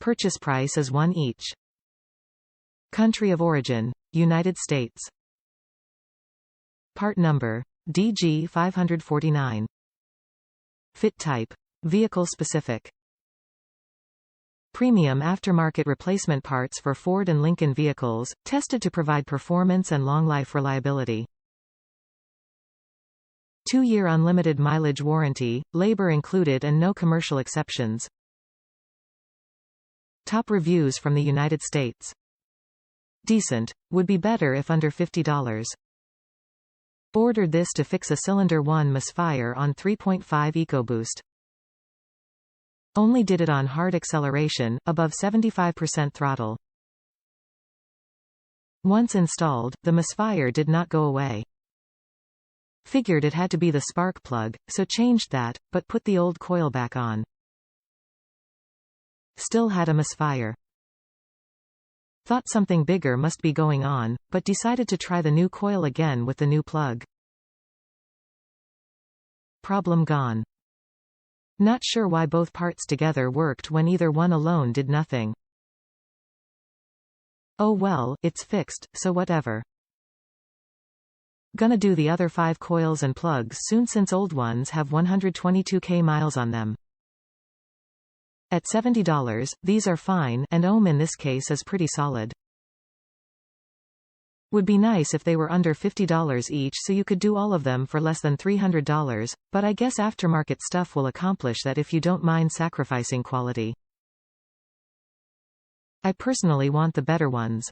Purchase price is 1 each. Country of origin, United States. Part number, DG549. Fit type, vehicle specific. Premium aftermarket replacement parts for Ford and Lincoln vehicles, tested to provide performance and long-life reliability. 2-year unlimited mileage warranty, labor included and no commercial exceptions. Top reviews from the United States. Decent, would be better if under $50. Ordered this to fix a cylinder 1 misfire on 3.5 ecoboost. Only did it on hard acceleration, above 75% throttle. Once installed, the misfire did not go away. Figured it had to be the spark plug, so changed that, but put the old coil back on. Still had a misfire. Thought something bigger must be going on, but decided to try the new coil again with the new plug. Problem gone. Not sure why both parts together worked when either one alone did nothing. Oh well, it's fixed, so whatever. Gonna do the other 5 coils and plugs soon since old ones have 122k miles on them. At $70, these are fine, and ohm in this case is pretty solid. Would be nice if they were under $50 each so you could do all of them for less than $300, but I guess aftermarket stuff will accomplish that if you don't mind sacrificing quality. I personally want the better ones.